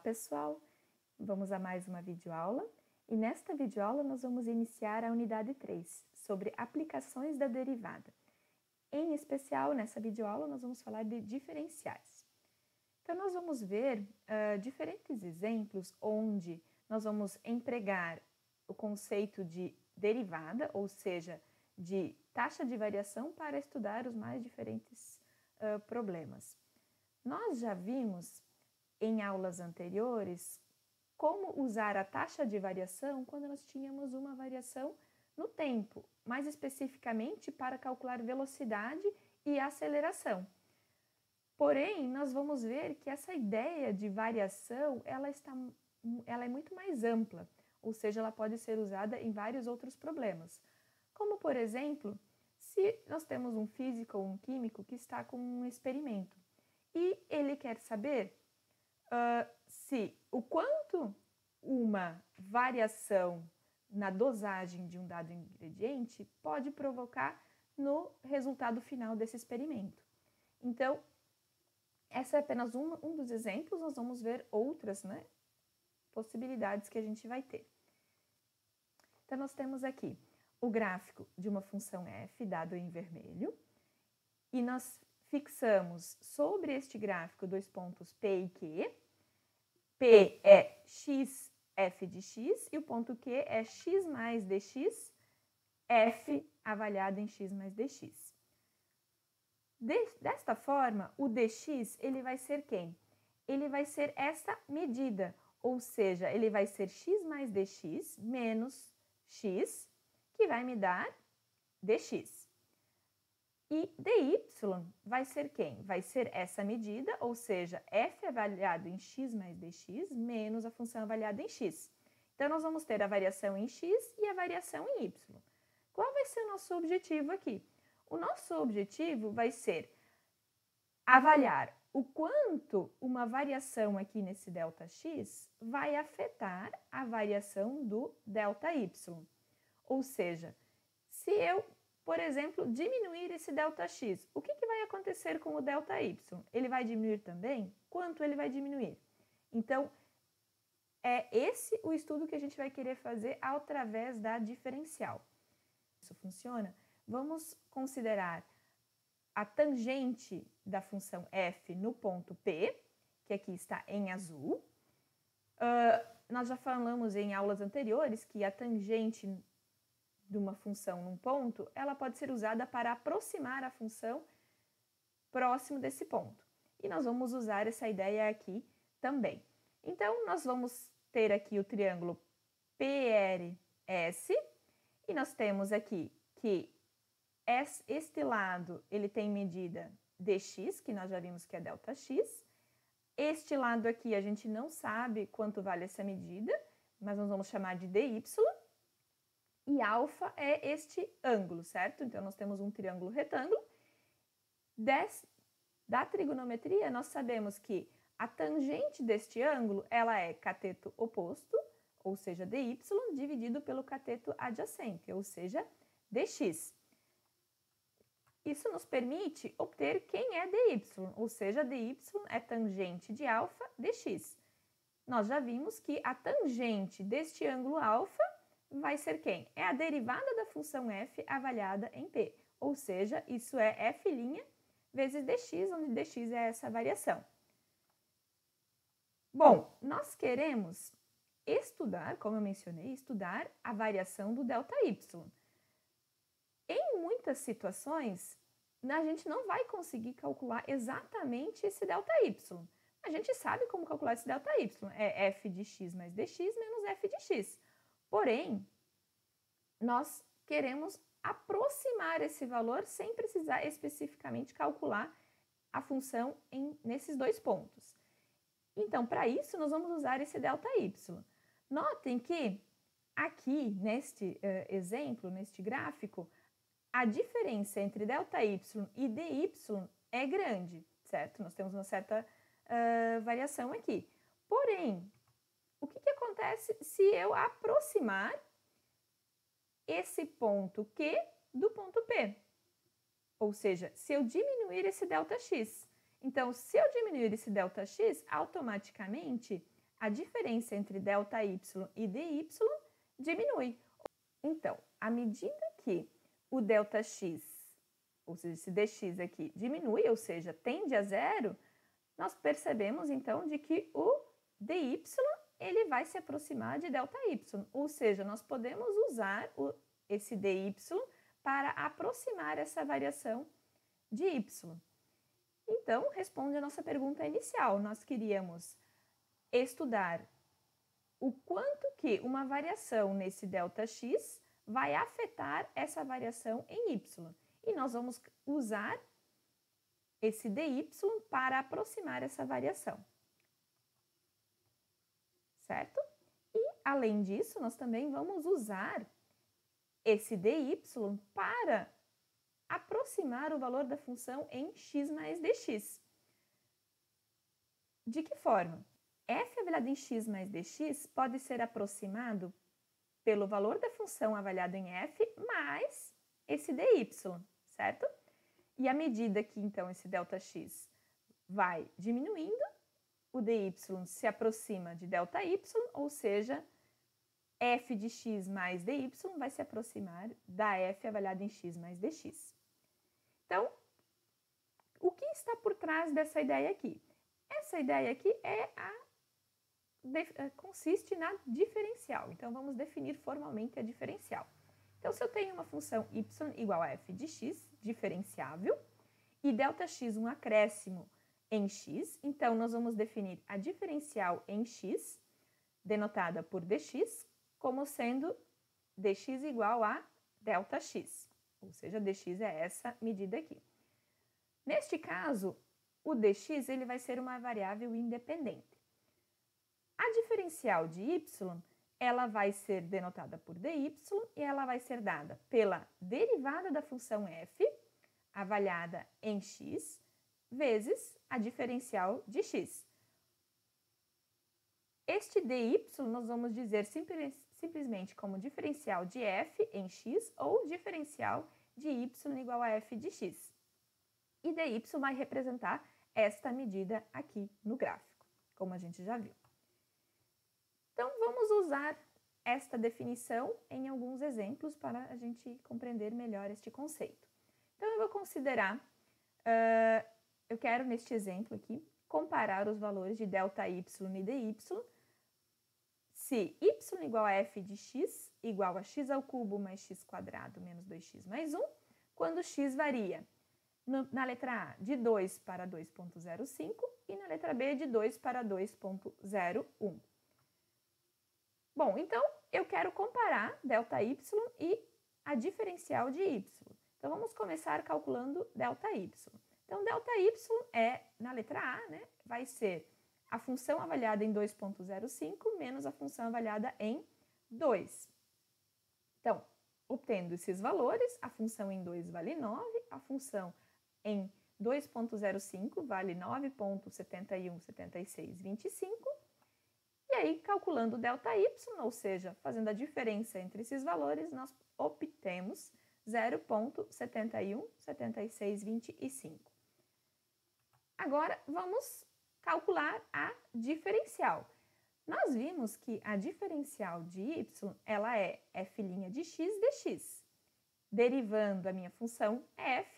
pessoal! Vamos a mais uma videoaula e nesta videoaula nós vamos iniciar a unidade 3 sobre aplicações da derivada. Em especial, nessa videoaula nós vamos falar de diferenciais. Então nós vamos ver diferentes exemplos onde nós vamos empregar o conceito de derivada, ou seja, de taxa de variação para estudar os mais diferentes problemas. Nós já vimos em aulas anteriores como usar a taxa de variação quando nós tínhamos uma variação no tempo, mais especificamente para calcular velocidade e aceleração. Porém, nós vamos ver que essa ideia de variação, ela é muito mais ampla, ou seja, ela pode ser usada em vários outros problemas. Como, por exemplo, se nós temos um físico ou um químico que está com um experimento e ele quer saber se o quanto uma variação na dosagem de um dado ingrediente pode provocar no resultado final desse experimento. Então, essa é apenas um dos exemplos, nós vamos ver outras possibilidades que a gente vai ter. Então, nós temos aqui o gráfico de uma função f, dado em vermelho, e nós fixamos sobre este gráfico dois pontos P e Q. P é x, f de x, e o ponto Q é x mais dx, f avaliado em x mais dx. Desta forma, o dx, ele vai ser quem? Ele vai ser essa medida, ou seja, ele vai ser x mais dx menos x, que vai me dar dx. E dy vai ser quem? Vai ser essa medida, ou seja, f avaliado em x mais dx menos a função avaliada em x. Então, nós vamos ter a variação em x e a variação em y. Qual vai ser o nosso objetivo aqui? O nosso objetivo vai ser avaliar o quanto uma variação aqui nesse ΔX vai afetar a variação do ΔY. Ou seja, se eu, por exemplo, diminuir esse ΔX, o que vai acontecer com o ΔY? Ele vai diminuir também? Quanto ele vai diminuir? Então, é esse o estudo que a gente vai querer fazer através da diferencial. Isso funciona? Vamos considerar a tangente da função f no ponto P, que aqui está em azul. Nós já falamos em aulas anteriores que a tangente de uma função num ponto, ela pode ser usada para aproximar a função próximo desse ponto. E nós vamos usar essa ideia aqui também. Então, nós vamos ter aqui o triângulo PRS, e nós temos aqui que este lado ele tem medida dx, que nós já vimos que é ΔX. Este lado aqui a gente não sabe quanto vale essa medida, mas nós vamos chamar de dy. E alfa é este ângulo, certo? Então, nós temos um triângulo retângulo. Da trigonometria, nós sabemos que a tangente deste ângulo, ela é cateto oposto, ou seja, dy, dividido pelo cateto adjacente, ou seja, dx. Isso nos permite obter quem é dy, ou seja, dy é tangente de alfa dx. Nós já vimos que a tangente deste ângulo alfa vai ser quem? É a derivada da função f avaliada em p, ou seja, isso é f' vezes dx, onde dx é essa variação. Bom, nós queremos estudar, como eu mencionei, estudar a variação do ΔY. Em muitas situações, a gente não vai conseguir calcular exatamente esse ΔY. A gente sabe como calcular esse ΔY, é f de x mais dx menos f de x. Porém, nós queremos aproximar esse valor sem precisar especificamente calcular a função nesses dois pontos. Então, para isso, nós vamos usar esse ΔY. Notem que aqui, neste exemplo, neste gráfico, a diferença entre ΔY e dy é grande, certo? Nós temos uma certa variação aqui. Porém, o que acontece se eu aproximar esse ponto Q do ponto P? Ou seja, se eu diminuir esse ΔX. Então, se eu diminuir esse ΔX, automaticamente a diferença entre ΔY e DY diminui. Então, à medida que o ΔX, ou seja, esse dx aqui diminui, ou seja, tende a zero, nós percebemos então de que o dy ele vai se aproximar de ΔY, ou seja, nós podemos usar esse dy para aproximar essa variação de y. Então, responde a nossa pergunta inicial. Nós queríamos estudar o quanto que uma variação nesse ΔX vai afetar essa variação em y. E nós vamos usar esse dy para aproximar essa variação. Certo? E, além disso, nós também vamos usar esse dy para aproximar o valor da função em x mais dx. De que forma? F avaliado em x mais dx pode ser aproximado pelo valor da função avaliado em f mais esse dy, certo? E à medida que, então, esse ΔX vai diminuindo, o dy se aproxima de ΔY, ou seja, f de x mais dy vai se aproximar da f avaliada em x mais dx. Então, o que está por trás dessa ideia aqui? Essa ideia aqui consiste na diferencial. Então, vamos definir formalmente a diferencial. Então, se eu tenho uma função y igual a f de x, diferenciável, e ΔX um acréscimo em x, então nós vamos definir a diferencial em x, denotada por dx, como sendo dx igual a ΔX, ou seja, dx é essa medida aqui. Neste caso, o dx ele vai ser uma variável independente. A diferencial de y, ela vai ser denotada por dy e ela vai ser dada pela derivada da função f, avaliada em x, vezes a diferencial de x. Este dy nós vamos dizer simplesmente como diferencial de f em x ou diferencial de y igual a f de x. E dy vai representar esta medida aqui no gráfico, como a gente já viu. Então, vamos usar esta definição em alguns exemplos para a gente compreender melhor este conceito. Então, eu vou considerar, eu quero neste exemplo aqui, comparar os valores de ΔY e dy, se y igual a f de x igual a x ao cubo mais x quadrado menos 2x mais 1, quando x varia na letra A de 2 para 2,05 e na letra B de 2 para 2,01. Bom, então eu quero comparar ΔY e a diferencial de y. Então vamos começar calculando ΔY. Então ΔY é, na letra A, né, vai ser a função avaliada em 2,05 menos a função avaliada em 2. Então, obtendo esses valores, a função em 2 vale 9, a função em 2,05 vale 9,717625. E aí, calculando ΔY, ou seja, fazendo a diferença entre esses valores, nós obtemos 0,717625. Agora, vamos calcular a diferencial. Nós vimos que a diferencial de y, ela é f' de x dx. Derivando a minha função f,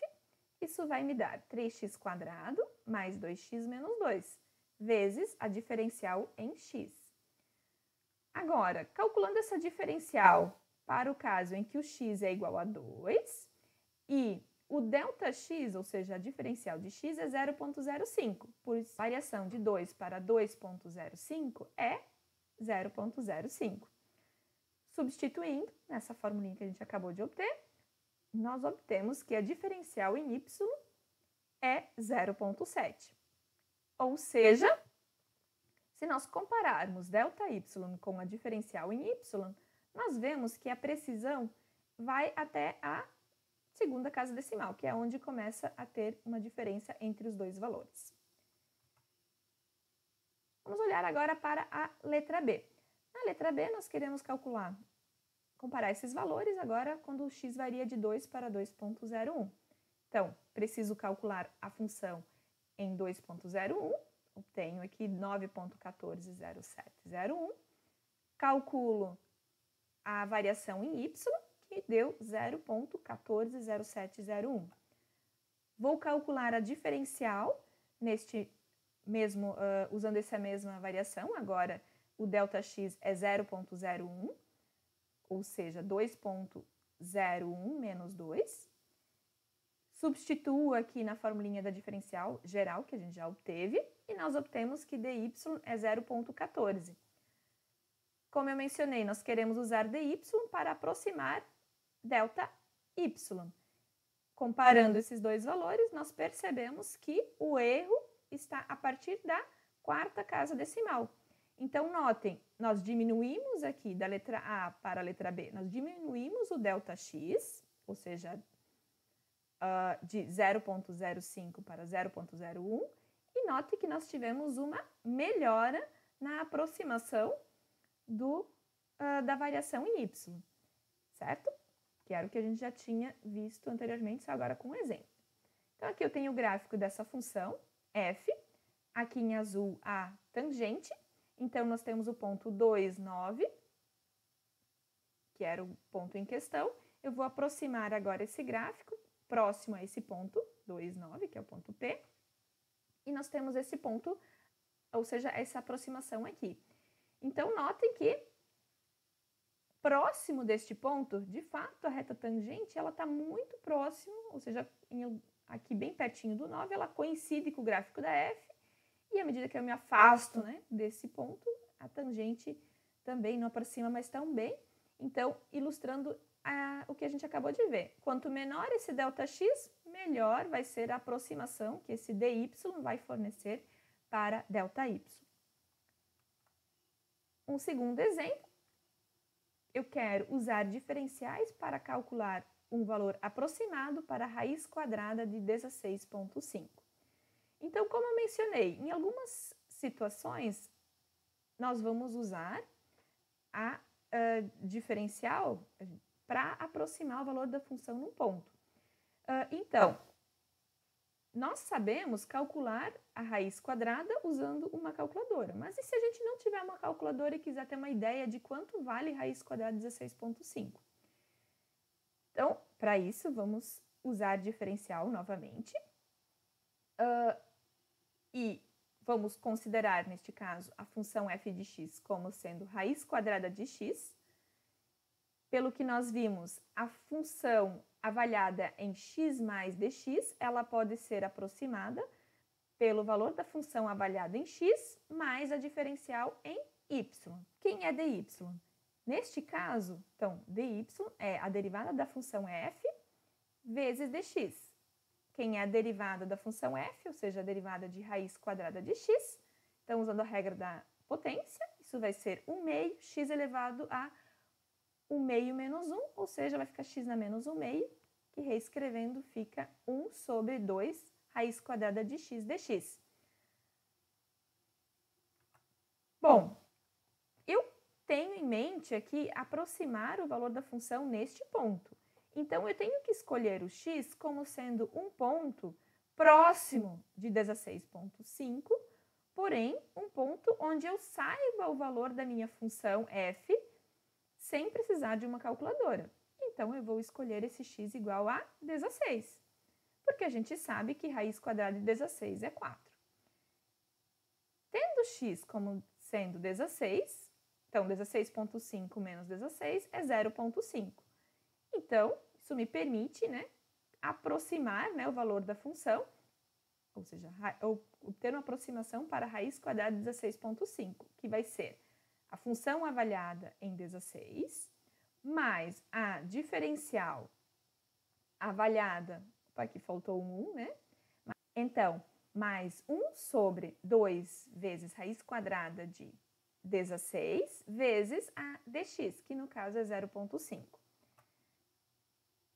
isso vai me dar 3x² mais 2x menos 2, vezes a diferencial em x. Agora, calculando essa diferencial para o caso em que o x é igual a 2 e o ΔX, ou seja, a diferencial de x é 0,05, por variação de 2 para 2,05 é 0,05. Substituindo nessa formulinha que a gente acabou de obter, nós obtemos que a diferencial em y é 0,7. Ou seja, se nós compararmos ΔY com a diferencial em y, nós vemos que a precisão vai até a segunda casa decimal, que é onde começa a ter uma diferença entre os dois valores. Vamos olhar agora para a letra B. Na letra B, nós queremos comparar esses valores agora quando o x varia de 2 para 2,01. Então, preciso calcular a função em 2,01, obtenho aqui 9,140701, calculo a variação em y, que deu 0,140701. Vou calcular a diferencial usando essa mesma variação. Agora, o ΔX é 0,01, ou seja, 2,01 menos 2. Substituo aqui na formulinha da diferencial geral, que a gente já obteve, e nós obtemos que dy é 0,14. Como eu mencionei, nós queremos usar dy para aproximar ΔY. Comparando esses dois valores, nós percebemos que o erro está a partir da quarta casa decimal. Então, notem, nós diminuímos aqui da letra A para a letra B, nós diminuímos o ΔX, ou seja, de 0,05 para 0,01, e note que nós tivemos uma melhora na aproximação da variação em y, certo? Que era o que a gente já tinha visto anteriormente, só agora com um exemplo. Então, aqui eu tenho o gráfico dessa função f, aqui em azul a tangente, então nós temos o ponto 2,9, que era o ponto em questão. Eu vou aproximar agora esse gráfico próximo a esse ponto 2,9, que é o ponto P, e nós temos esse ponto, ou seja, essa aproximação aqui. Então, notem que próximo deste ponto, de fato, a reta tangente, ela está muito próximo, ou seja, aqui bem pertinho do 9, ela coincide com o gráfico da f, e à medida que eu me afasto, né, desse ponto, a tangente também não aproxima mais tão bem. Então, ilustrando o que a gente acabou de ver. Quanto menor esse ΔX, melhor vai ser a aproximação que esse dy vai fornecer para ΔY. Um segundo exemplo, eu quero usar diferenciais para calcular um valor aproximado para a raiz quadrada de 16,5. Então, como eu mencionei, em algumas situações, nós vamos usar a diferencial para aproximar o valor da função num ponto. Então, nós sabemos calcular a raiz quadrada usando uma calculadora. Mas e se a gente não tiver uma calculadora e quiser ter uma ideia de quanto vale raiz quadrada de 16,5? Então, para isso, vamos usar diferencial novamente. E vamos considerar, neste caso, a função f de x como sendo raiz quadrada de x. Pelo que nós vimos, a função avaliada em x mais dx, ela pode ser aproximada pelo valor da função avaliada em x mais a diferencial em y. Quem é dy? Neste caso, então, dy é a derivada da função f vezes dx. Quem é a derivada da função f, ou seja, a derivada de raiz quadrada de x, então, usando a regra da potência, isso vai ser 1 meio x elevado a 1 meio menos 1, ou seja, vai ficar x na menos 1 meio, que reescrevendo fica 1 sobre 2 raiz quadrada de x dx. Bom, eu tenho em mente aqui aproximar o valor da função neste ponto. Então, eu tenho que escolher o x como sendo um ponto próximo de 16,5, porém, um ponto onde eu saiba o valor da minha função f sem precisar de uma calculadora. Então, eu vou escolher esse x igual a 16, porque a gente sabe que raiz quadrada de 16 é 4. Tendo x como sendo 16, então 16,5 menos 16 é 0,5. Então, isso me permite, né, aproximar, né, o valor da função, ou seja, obter uma aproximação para a raiz quadrada de 16,5, que vai ser a função avaliada em 16, mais a diferencial avaliada, opa, aqui faltou um 1, né? Então, mais 1 sobre 2 vezes raiz quadrada de 16 vezes a dx, que no caso é 0,5.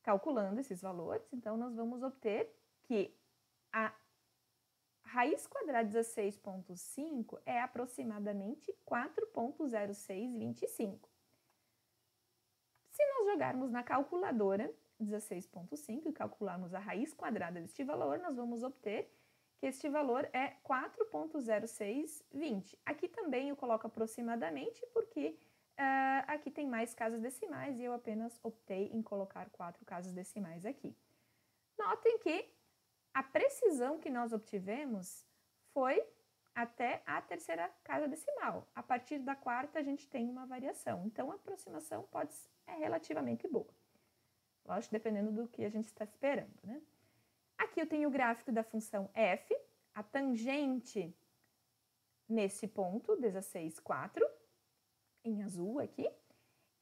Calculando esses valores, então, nós vamos obter que a raiz quadrada de 16,5 é aproximadamente 4,0625. Se nós jogarmos na calculadora 16,5 e calcularmos a raiz quadrada deste valor, nós vamos obter que este valor é 4,0620. Aqui também eu coloco aproximadamente porque aqui tem mais casas decimais e eu apenas optei em colocar 4 casas decimais aqui. Notem que a precisão que nós obtivemos foi até a terceira casa decimal. A partir da quarta, a gente tem uma variação. Então, a aproximação é relativamente boa. Lógico, dependendo do que a gente está esperando, né? Aqui eu tenho o gráfico da função f, a tangente nesse ponto, 16,4, em azul aqui.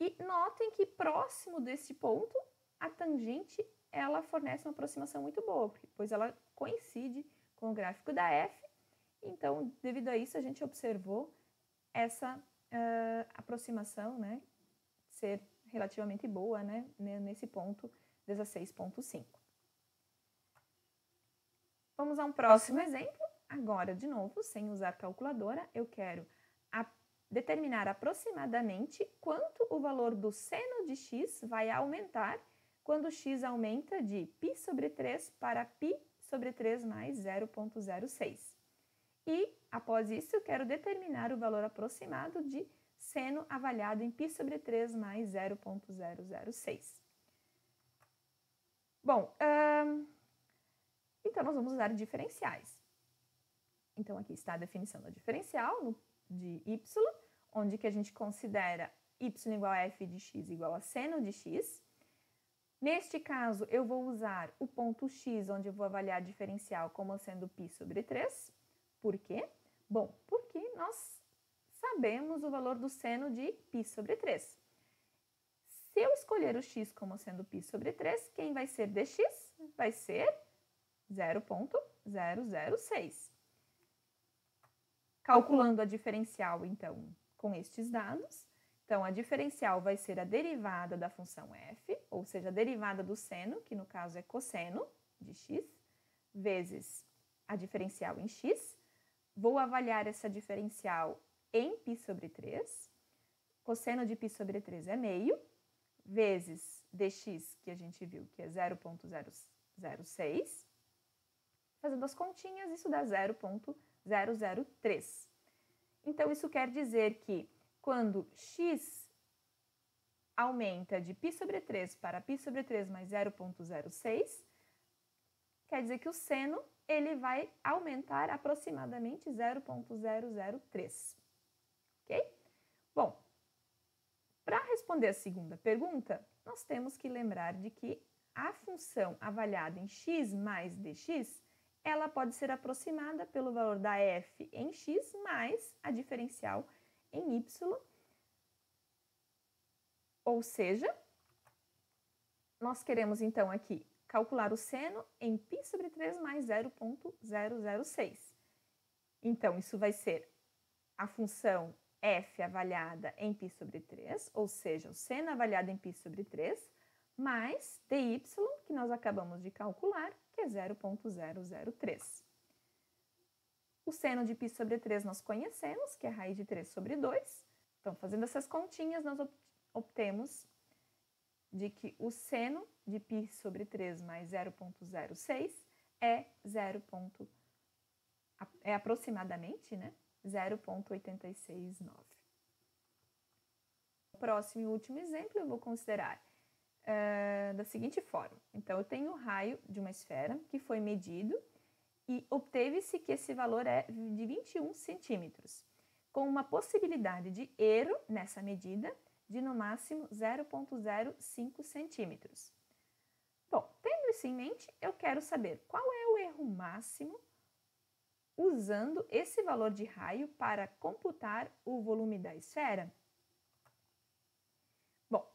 E notem que próximo desse ponto, a tangente, ela fornece uma aproximação muito boa, pois ela coincide com o gráfico da f. Então, devido a isso, a gente observou essa aproximação, né, ser relativamente boa, né, nesse ponto 16,5. Vamos a um próximo exemplo. Agora, de novo, sem usar calculadora, eu quero determinar aproximadamente quanto o valor do seno de x vai aumentar quando x aumenta de π sobre 3 para π sobre 3 mais 0,06. E, após isso, eu quero determinar o valor aproximado de seno avaliado em π sobre 3 mais 0,006. Bom, então nós vamos usar diferenciais. Então, aqui está a definição da diferencial de y, onde que a gente considera y igual a f de x igual a seno de x. Neste caso, eu vou usar o ponto x, onde eu vou avaliar a diferencial como sendo π sobre 3. Por quê? Bom, porque nós sabemos o valor do seno de π sobre 3. Se eu escolher o x como sendo π sobre 3, quem vai ser dx? Vai ser 0,006. Calculando a diferencial, então, com estes dados, então, a diferencial vai ser a derivada da função f, ou seja, a derivada do seno, que no caso é cosseno de x, vezes a diferencial em x. Vou avaliar essa diferencial em π sobre 3. Cosseno de π sobre 3 é meio, vezes dx, que a gente viu que é 0,006. Fazendo as continhas, isso dá 0,003. Então, isso quer dizer que quando x aumenta de π sobre 3 para π sobre 3 mais 0,06, quer dizer que o seno ele vai aumentar aproximadamente 0,003. Ok? Bom, para responder a segunda pergunta, nós temos que lembrar de que a função avaliada em x mais dx, ela pode ser aproximada pelo valor da f em x mais a diferencial em y, ou seja, nós queremos então aqui calcular o seno em π sobre 3 mais 0,006. Então, isso vai ser a função f avaliada em π sobre 3, ou seja, o seno avaliado em π sobre 3, mais dy, que nós acabamos de calcular, que é 0,003. O seno de π sobre 3 nós conhecemos, que é a raiz de 3 sobre 2. Então, fazendo essas continhas, nós obtemos de que o seno de π sobre 3 mais 0,06 é aproximadamente, né, 0,869. O próximo e último exemplo eu vou considerar da seguinte forma. Então, eu tenho o raio de uma esfera que foi medido e obteve-se que esse valor é de 21 centímetros, com uma possibilidade de erro nessa medida de no máximo 0,05 centímetros. Bom, tendo isso em mente, eu quero saber qual é o erro máximo usando esse valor de raio para computar o volume da esfera. Bom,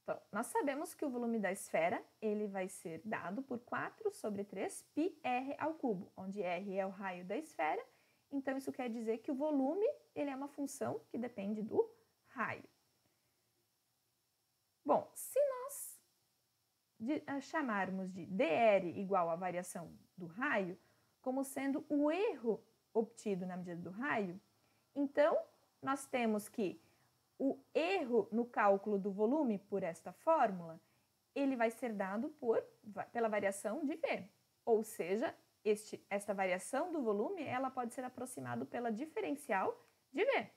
então, nós sabemos que o volume da esfera ele vai ser dado por 4 sobre 3 πr ao cubo, onde r é o raio da esfera. Então, isso quer dizer que o volume ele é uma função que depende do raio. Bom, se nós chamarmos de dr igual à variação do raio, como sendo o erro obtido na medida do raio, então nós temos que o erro no cálculo do volume por esta fórmula, ele vai ser dado pela variação de V, ou seja, esta variação do volume, ela pode ser aproximada pela diferencial de V,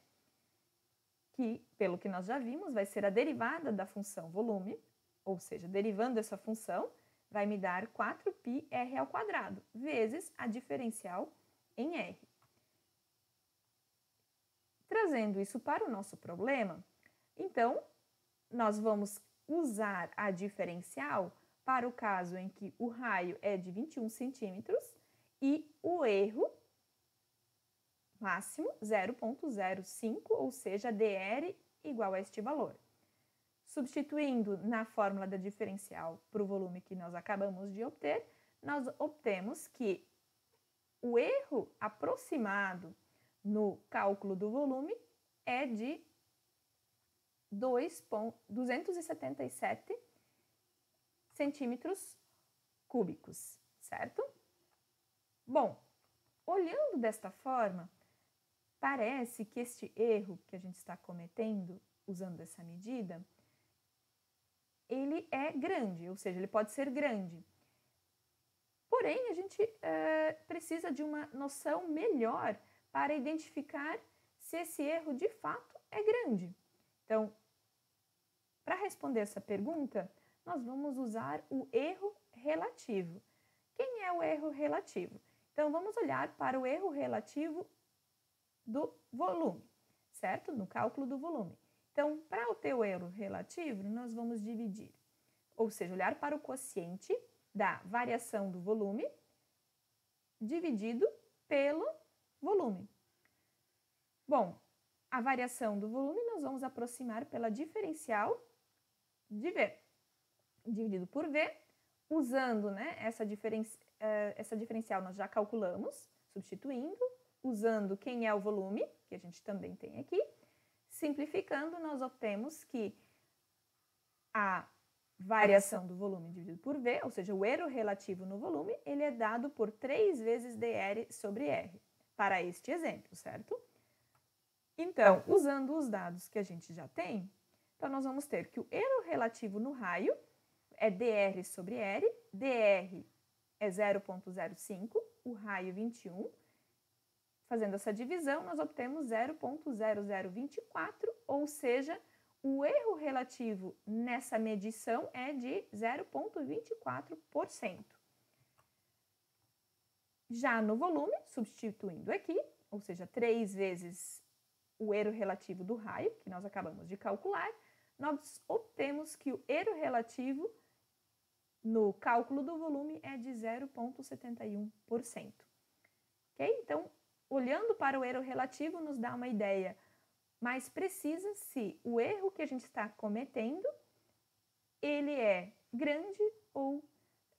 que, pelo que nós já vimos, vai ser a derivada da função volume, ou seja, derivando essa função, vai me dar 4πr², vezes a diferencial em R. Trazendo isso para o nosso problema, então, nós vamos usar a diferencial para o caso em que o raio é de 21 centímetros e o erro máximo 0,05, ou seja, dr igual a este valor. Substituindo na fórmula da diferencial para o volume que nós acabamos de obter, nós obtemos que o erro aproximado no cálculo do volume é de 277 centímetros cúbicos, certo? Bom, olhando desta forma, parece que este erro que a gente está cometendo usando essa medida, ele é grande, ou seja, ele pode ser grande. Porém, a gente precisa de uma noção melhor para identificar se esse erro de fato é grande. Então, para responder essa pergunta, nós vamos usar o erro relativo. Quem é o erro relativo? Então, vamos olhar para o erro relativo do volume, certo? No cálculo do volume. Então, para obter o erro relativo, nós vamos dividir, ou seja, olhar para o quociente da variação do volume dividido pelo volume. Bom, a variação do volume nós vamos aproximar pela diferencial de V, dividido por V, usando, né, essa diferencial nós já calculamos, substituindo, usando quem é o volume, que a gente também tem aqui. Simplificando, nós obtemos que a variação do volume dividido por V, ou seja, o erro relativo no volume, ele é dado por 3 vezes dr sobre R, para este exemplo, certo? Então, usando os dados que a gente já tem, então nós vamos ter que o erro relativo no raio é dr sobre R, dr é 0,05, o raio 21. Fazendo essa divisão, nós obtemos 0,0024, ou seja, o erro relativo nessa medição é de 0,24%. Já no volume, substituindo aqui, ou seja, 3 vezes o erro relativo do raio, que nós acabamos de calcular, nós obtemos que o erro relativo no cálculo do volume é de 0,71%. Ok? Então, olhando para o erro relativo, nos dá uma ideia mais precisa se o erro que a gente está cometendo, ele é grande ou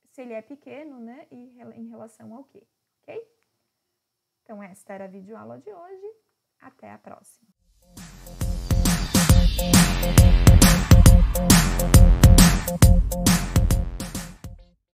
se ele é pequeno, né, e em relação ao quê, ok? Então, esta era a videoaula de hoje. Até a próxima!